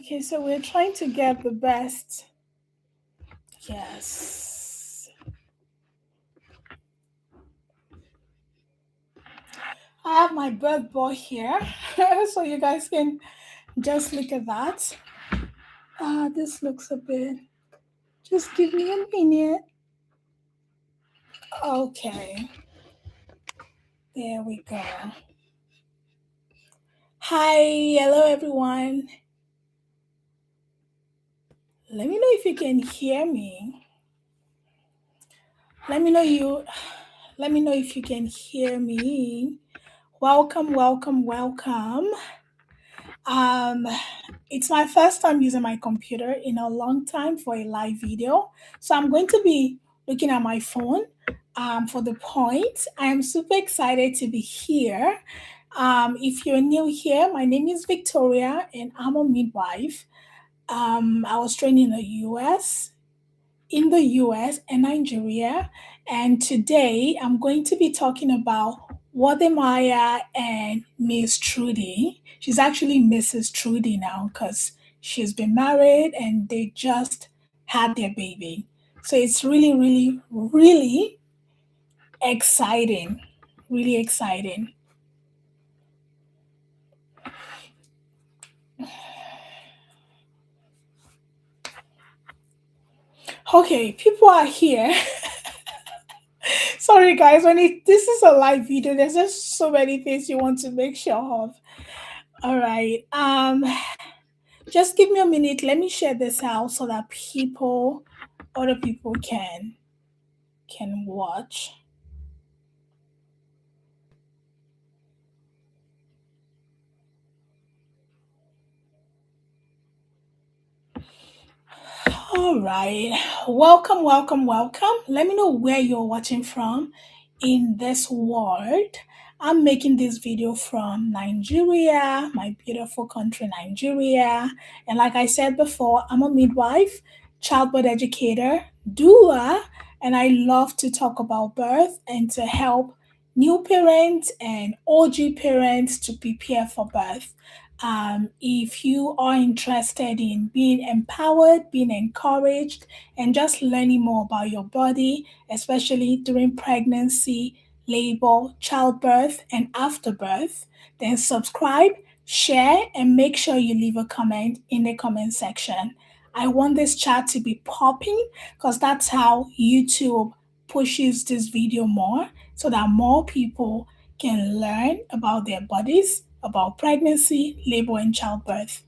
Okay, so we're trying to get the best. Yes. I have my birth boy here, so you guys can just look at that. This looks a bit. Just give me a minute. Okay, there we go. Hi, hello everyone. Let me know if you can hear me. Let me know you. Let me know if you can hear me. Welcome, welcome, welcome. Um, it's my first time using my computer in a long time for a live video. So I'm going to be looking at my phone for the point. I am super excited to be here. If you're new here, my name is Victoria and I'm a midwife. I was trained in the US and Nigeria. And today I'm going to be talking about Wode Maya and Miss Trudy. She's actually Mrs. Trudy now because she's been married and they just had their baby. So it's really, really, really exciting. Really exciting. Okay, people are here. Sorry guys, this is a live video, there's just so many things you want to make sure of. All right. Just give me a minute. Let me share this out so that other people can watch. All right. Welcome, welcome, welcome. Let me know where you're watching from in this world. I'm making this video from Nigeria, my beautiful country, Nigeria. And like I said before, I'm a midwife, childbirth educator, doula, and I love to talk about birth and to help new parents and OG parents to prepare for birth. If you are interested in being empowered, being encouraged, and just learning more about your body, especially during pregnancy, labor, childbirth, and afterbirth, then subscribe, share, and make sure you leave a comment in the comment section. I want this chat to be popping because that's how YouTube pushes this video more so that more people can learn about their bodies, about pregnancy, labor, and childbirth.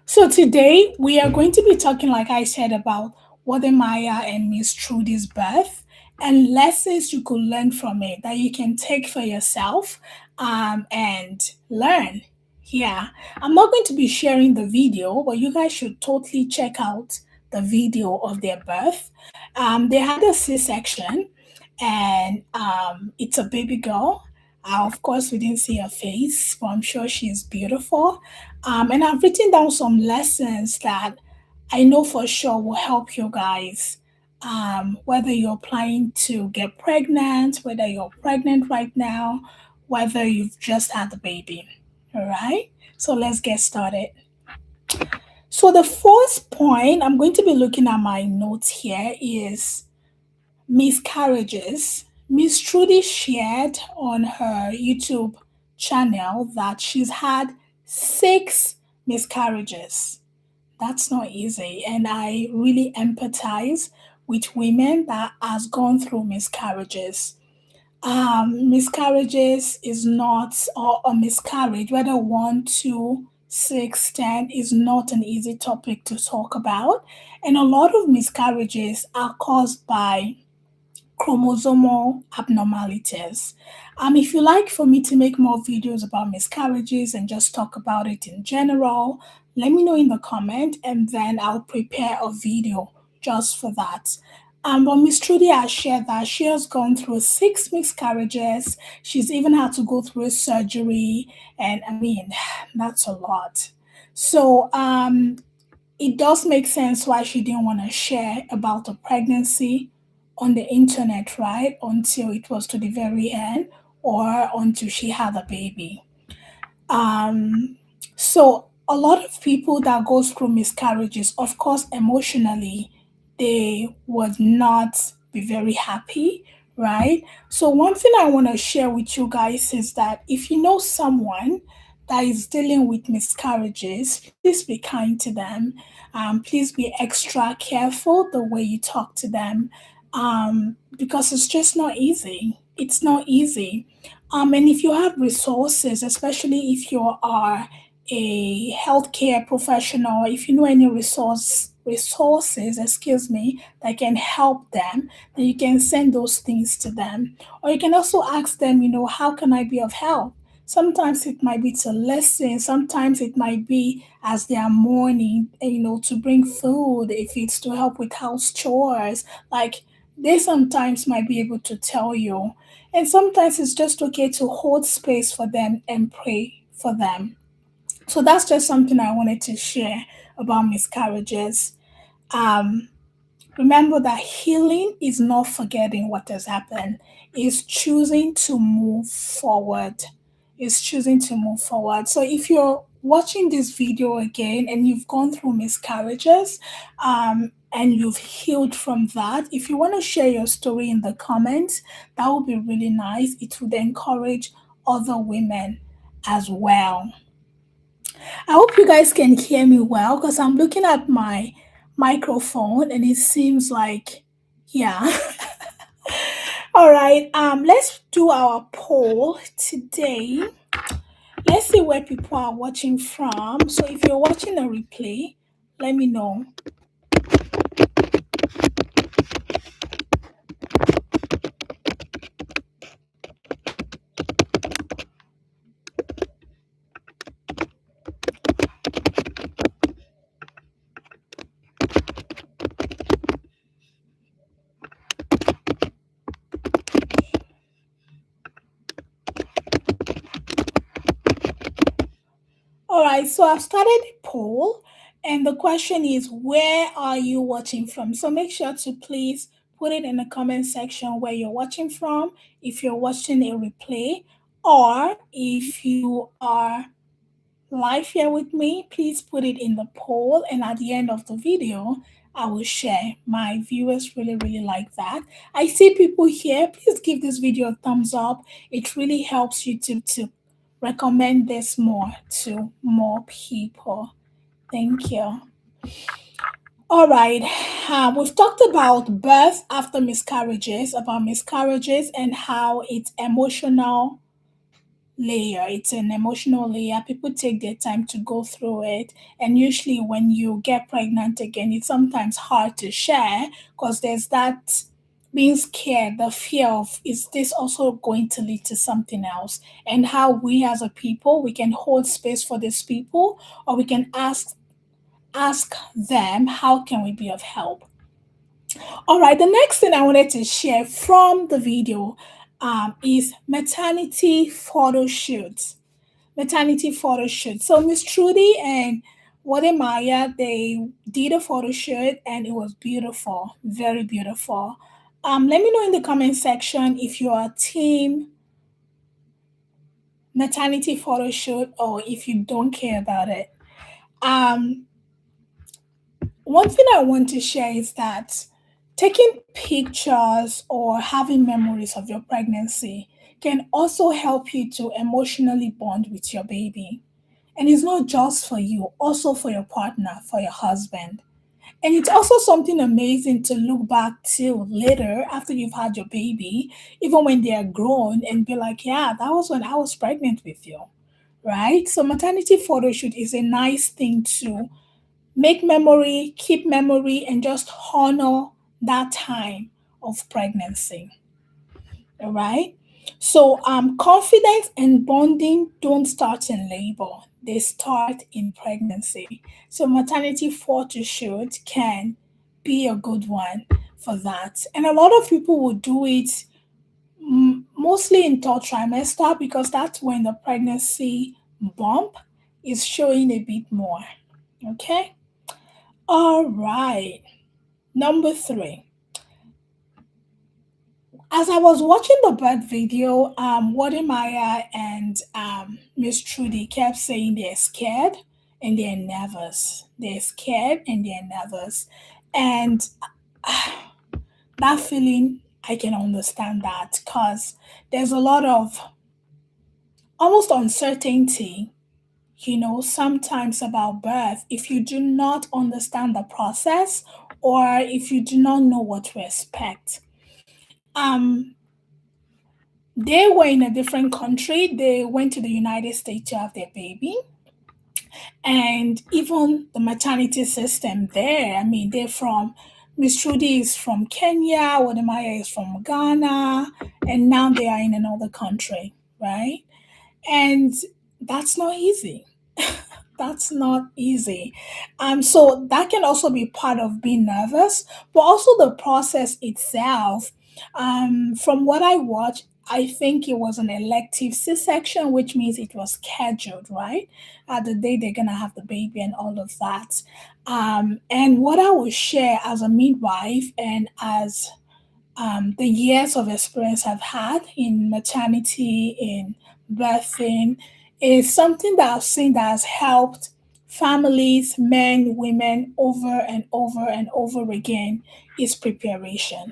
So today we are going to be talking, like I said, about Wode Maya and Miss Trudy's birth and lessons you could learn from it that you can take for yourself and learn. Yeah, I'm not going to be sharing the video, but you guys should totally check out the video of their birth. They had a C-section, and it's a baby girl. Of course, we didn't see her face, but I'm sure she's beautiful. And I've written down some lessons that I know for sure will help you guys. Whether you're planning to get pregnant, whether you're pregnant right now, whether you've just had the baby. All right. So let's get started. So the first point I'm going to be looking at my notes here is miscarriages. Miss Trudy shared on her YouTube channel that she's had 6 miscarriages. That's not easy, and I really empathize with women that has gone through miscarriages. Miscarriages is not, or a miscarriage, whether 1, 2, 6, 10, is not an easy topic to talk about, and a lot of miscarriages are caused by chromosomal abnormalities. If you like for me to make more videos about miscarriages and just talk about it in general, let me know in the comment and then I'll prepare a video just for that. But Miss Trudy has shared that she has gone through 6 miscarriages. She's even had to go through a surgery, and I mean, that's a lot. So it does make sense why she didn't want to share about the pregnancy on the internet, right? Until it was to the very end or until she had a baby. Um, so a lot of people that goes through miscarriages, of course, emotionally, they would not be very happy, right? So one thing I want to share with you guys is that if you know someone that is dealing with miscarriages, please be kind to them. Please be extra careful the way you talk to them, because it's just not easy. It's not easy. And if you have resources, especially if you are a healthcare professional, if you know any resources, excuse me, that can help them, then you can send those things to them. Or you can also ask them, how can I be of help? Sometimes it might be to listen, sometimes it might be as they are mourning, to bring food, if it's to help with house chores. Like, they sometimes might be able to tell you. And sometimes it's just okay to hold space for them and pray for them. So that's just something I wanted to share about miscarriages. Um, Remember that healing is not forgetting what has happened, it's choosing to move forward. It's choosing to move forward. So if you're watching this video again and you've gone through miscarriages, and you've healed from that, if you want to share your story in the comments, that would be really nice. It would encourage other women as well. I hope you guys can hear me well because I'm looking at my microphone and it seems like, yeah. All right. Let's do our poll today. Let's see where people are watching from. So if you're watching a replay, let me know. All right, so I've started the poll, and the question is, where are you watching from? So make sure to please put it in the comment section where you're watching from, if you're watching a replay, or if you are live here with me, please put it in the poll, and at the end of the video, I will share. My viewers really, really like that. I see people here. Please give this video a thumbs up. It really helps YouTube to recommend this more to more people. Thank you. All right. We've talked about birth after miscarriages, about miscarriages and how it's emotional layer. It's an emotional layer. People take their time to go through it. And usually, when you get pregnant again, it's sometimes hard to share because there's that being scared, the fear of, is this also going to lead to something else? And how we as a people, we can hold space for these people, or we can ask them, how can we be of help? All right, the next thing I wanted to share from the video is maternity photo shoots. Maternity photo shoot. So Miss Trudy and Wode Maya, they did a photo shoot and it was beautiful, very beautiful. Let me know in the comment section if you are team maternity photo shoot or if you don't care about it. Um, One thing I want to share is that taking pictures or having memories of your pregnancy can also help you to emotionally bond with your baby. And it's not just for you, also for your partner, for your husband. And it's also something amazing to look back to later after you've had your baby, even when they are grown, and be like, yeah, that was when I was pregnant with you, right? So, maternity photo shoot is a nice thing to make memory, keep memory, and just honor that time of pregnancy. All right. So, confidence and bonding don't start in labor, they start in pregnancy. So, maternity photo shoot can be a good one for that. And a lot of people will do it mostly in third trimester because that's when the pregnancy bump is showing a bit more. Okay. All right. Number three. As I was watching the birth video, Wode Maya and Miss Trudy kept saying they're scared and they're nervous. They're scared and they're nervous. And that feeling, I can understand that because there's a lot of almost uncertainty, sometimes about birth if you do not understand the process or if you do not know what to expect. Um, they were in a different country. They went to the United States to have their baby. And even the maternity system there, I mean, they're from, Miss Trudy is from Kenya, Wode Maya is from Ghana, and now they are in another country, right? And that's not easy. That's not easy. So that can also be part of being nervous, but also the process itself. From what I watched, I think it was an elective C-section, which means it was scheduled, right? At the day they're gonna have the baby and all of that. And what I will share as a midwife and as the years of experience I've had in maternity, in birthing, is something that I've seen that has helped families, men, women, over and over and over again is preparation.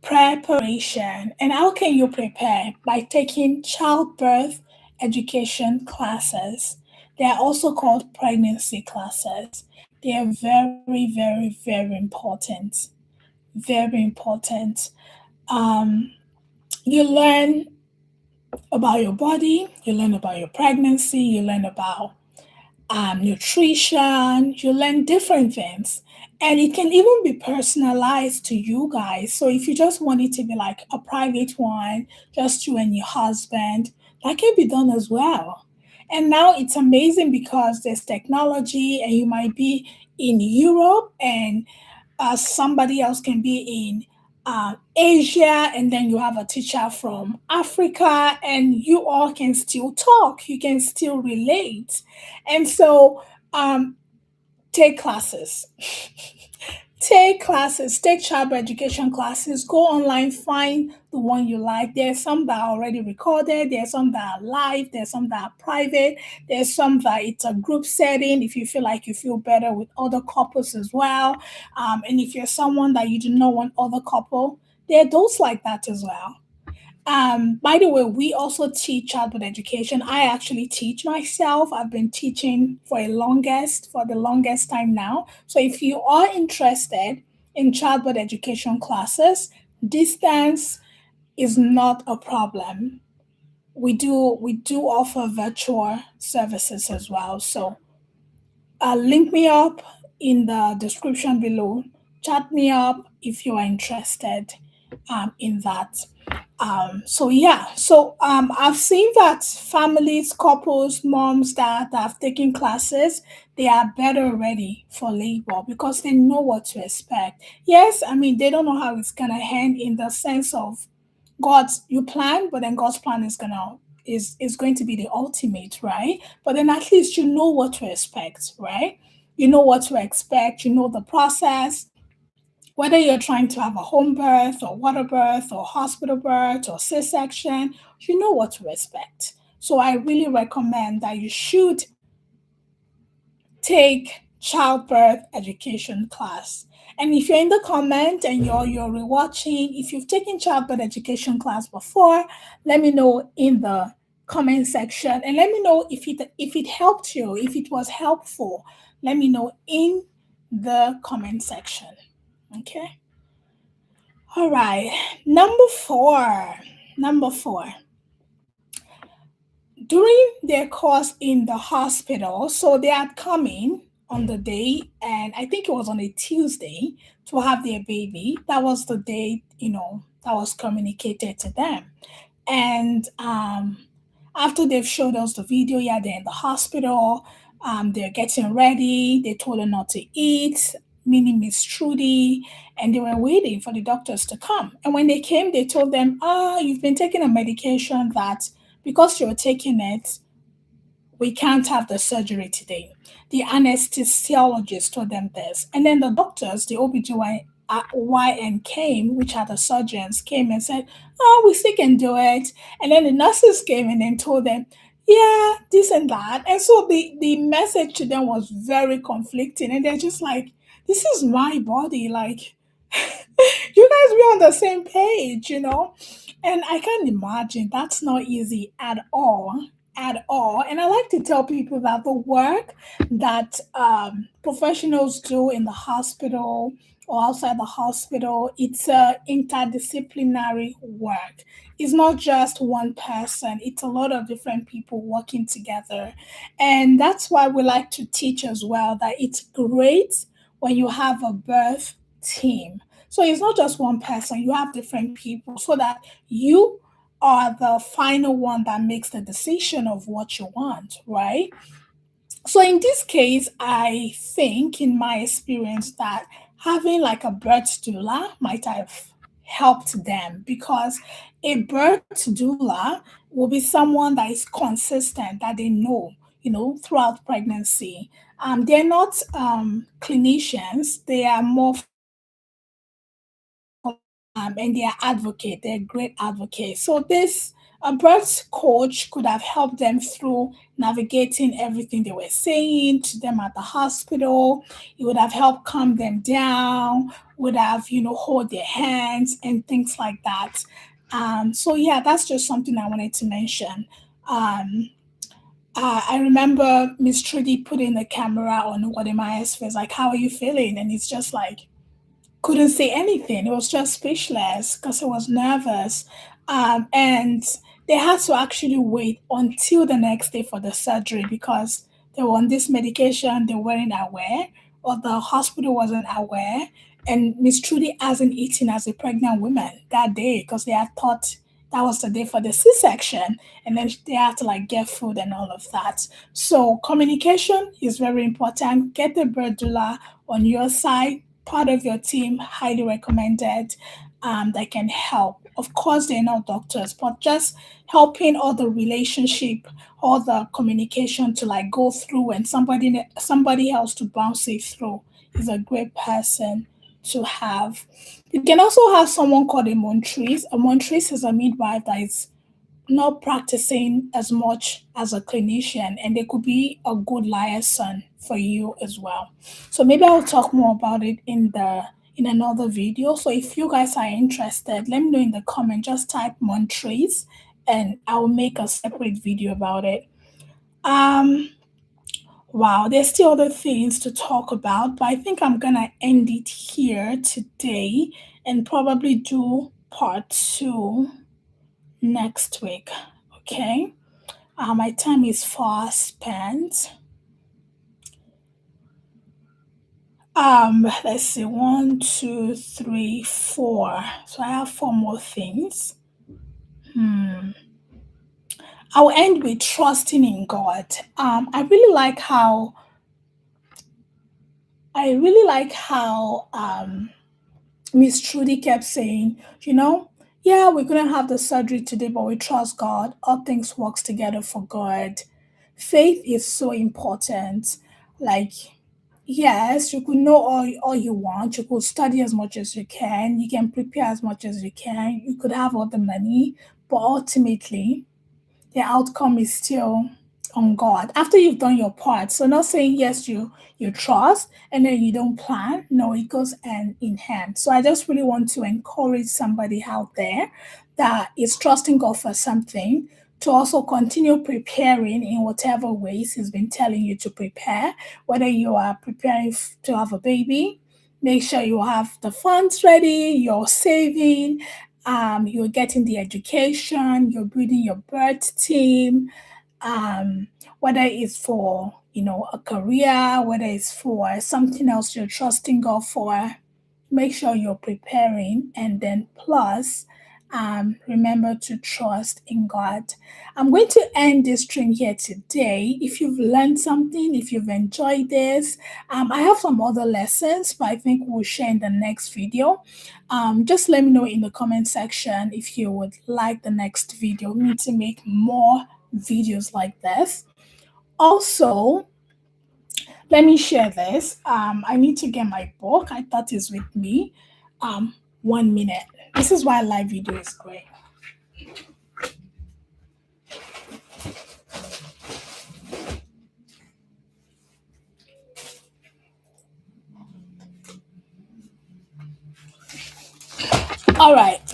Preparation. And how can you prepare? By taking childbirth education classes. They are also called pregnancy classes. They are very, very, very important. Very important. Um, you learn about your body, you learn about your pregnancy, you learn about nutrition, you learn different things. And it can even be personalized to you guys. So if you just want it to be like a private one, just you and your husband, that can be done as well. And now it's amazing because there's technology and you might be in Europe and somebody else can be in Asia, and then you have a teacher from Africa, and you all can still talk, you can still relate. And so, um, take classes. Take classes, take child education classes, go online, find the one you like. There's some that are already recorded, there's some that are live, there's some that are private, there's some that it's a group setting if you feel like you feel better with other couples as well. And if you're someone that you do not want other couple, there are those like that as well. By the way, we also teach childhood education. I actually teach myself. I've been teaching for the longest time now. So if you are interested in childhood education classes, distance is not a problem. We do offer virtual services as well. So link me up in the description below. Chat me up if you are interested in that. I've seen that families, couples, moms that have taken classes, they are better ready for labor because they know what to expect. Yes, I mean they don't know how it's gonna end in the sense of God's you plan, but then God's plan is going to be the ultimate, right? But then at least you know what to expect, right? You know what to expect, you know the process, whether you're trying to have a home birth or water birth or hospital birth or C-section, you know what to expect. So I really recommend that you should take childbirth education class. And if you're in the comment and you're rewatching, if you've taken childbirth education class before, let me know in the comment section and let me know if it helped you, if it was helpful. Let me know in the comment section. Okay. All right. Number four. Number four. During their course in the hospital, so they had come in on the day, and I think it was on a Tuesday to have their baby. That was the day, that was communicated to them. And after they've showed us the video, yeah, they're in the hospital. They're getting ready. They told her not to eat, meaning Miss Trudy, and they were waiting for the doctors to come. And when they came, they told them, you've been taking a medication that because you're taking it, we can't have the surgery today. The anesthesiologist told them this. And then the doctors, the OBGYN came, which are the surgeons, came and said, we still can do it. And then the nurses came and then told them, yeah, this and that. And so the message to them was very conflicting, and they're just like, this is my body, like you guys be on the same page, you know? And I can imagine that's not easy at all. At all. And I like to tell people that the work that professionals do in the hospital or outside the hospital, it's a interdisciplinary work. It's not just one person, it's a lot of different people working together. And that's why we like to teach as well that it's great when you have a birth team. So it's not just one person, you have different people so that you are the final one that makes the decision of what you want, right? So in this case, I think in my experience that having like a birth doula might have helped them because a birth doula will be someone that is consistent, that they know, throughout pregnancy. They're not clinicians, they are more and they are advocate. They're great advocates. So this a birth coach could have helped them through navigating everything they were saying to them at the hospital. It would have helped calm them down. Would have hold their hands and things like that. So yeah, that's just something I wanted to mention. Um, I remember Miss Trudy putting the camera on Wode Maya's face, like, "How are you feeling?" And it's just like couldn't say anything. It was just speechless because I was nervous. And they had to actually wait until the next day for the surgery because they were on this medication, they weren't aware, or the hospital wasn't aware. And Miss Trudy hasn't eaten as a pregnant woman that day because they had thought that was the day for the C-section. And then they had to like get food and all of that. So communication is very important. Get the birth doula on your side, part of your team, highly recommended, that can help. Of course, they're not doctors, but just helping all the relationship, all the communication to like go through and somebody else to bounce it through is a great person to have. You can also have someone called a montrese. A montrese is a midwife that is not practicing as much as a clinician, and they could be a good liaison for you as well. So maybe I'll talk more about it in another video. So if you guys are interested, let me know in the comment. Just type Montrese and I'll make a separate video about it. Um wow, there's still other things to talk about, but I think I'm gonna end it here today and probably do part two next week. Okay. My time is far spent. Let's see, one, two, three, four. So I have four more things. I'll end with trusting in God. I really like how Miss Trudy kept saying, yeah, we're gonna have the surgery today, but we trust God. All things works together for good. Faith is so important. Like, yes, you could know all you want. You could study as much as you can. You can prepare as much as you can. You could have all the money, but ultimately, the outcome is still on God after you've done your part. So not saying yes, you trust and then you don't plan. No, it goes hand in hand. So I just really want to encourage somebody out there that is trusting God for something to also continue preparing in whatever ways He's been telling you to prepare. Whether you are preparing to have a baby, make sure you have the funds ready, you're saving, you're getting the education, you're building your birth team, whether it's for a career, whether it's for something else you're trusting God for, make sure you're preparing, and then plus remember to trust in God. I'm going to end this stream here today. If you've learned something, if you've enjoyed this, I have some other lessons, but I think we'll share in the next video. Just let me know in the comment section if you would like the next video, me to make more videos like this. Also, let me share this. I need to get my book. I thought it's with me. 1 minute. This is why live video is great. All right,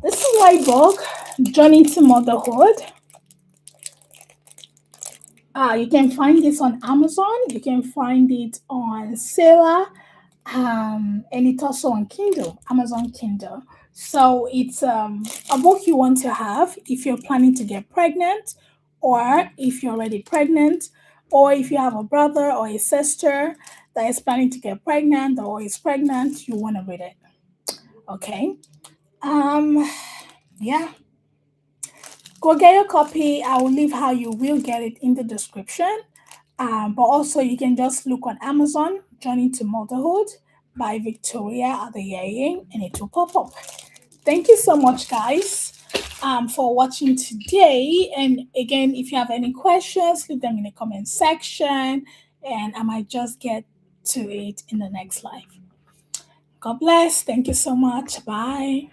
this is my book, Journey to Motherhood. You can find this on Amazon. You can find it on Sarah, and it's also on Kindle, Amazon Kindle. So it's a book you want to have if you're planning to get pregnant, or if you're already pregnant, or if you have a brother or a sister that is planning to get pregnant or is pregnant, you want to read it. Okay. Um, yeah. Go get your copy. I will leave how you will get it in the description. But also, you can just look on Amazon, Journey to Motherhood by Victoria A, and it will pop up. Thank you so much, guys, for watching today. And again, if you have any questions, leave them in the comment section, and I might just get to it in the next live. God bless. Thank you so much. Bye.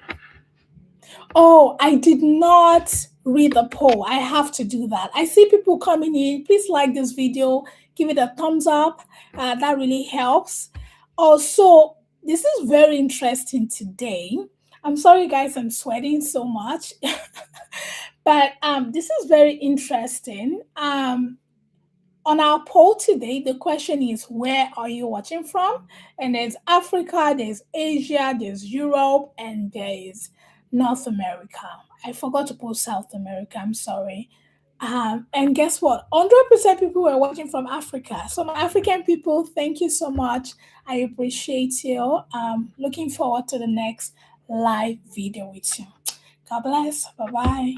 Oh, I did not read the poll. I have to do that. I see people coming in. Please like this video, give it a thumbs up. That really helps. Also, this is very interesting today. I'm sorry, guys, I'm sweating so much. But this is very interesting. On our poll today, the question is, where are you watching from? And there's Africa, there's Asia, there's Europe, and there's North America. I forgot to put South America. I'm sorry. And guess what? 100% people were watching from Africa. So, my African people, thank you so much. I appreciate you. Looking forward to the next live video with you. God bless. Bye bye.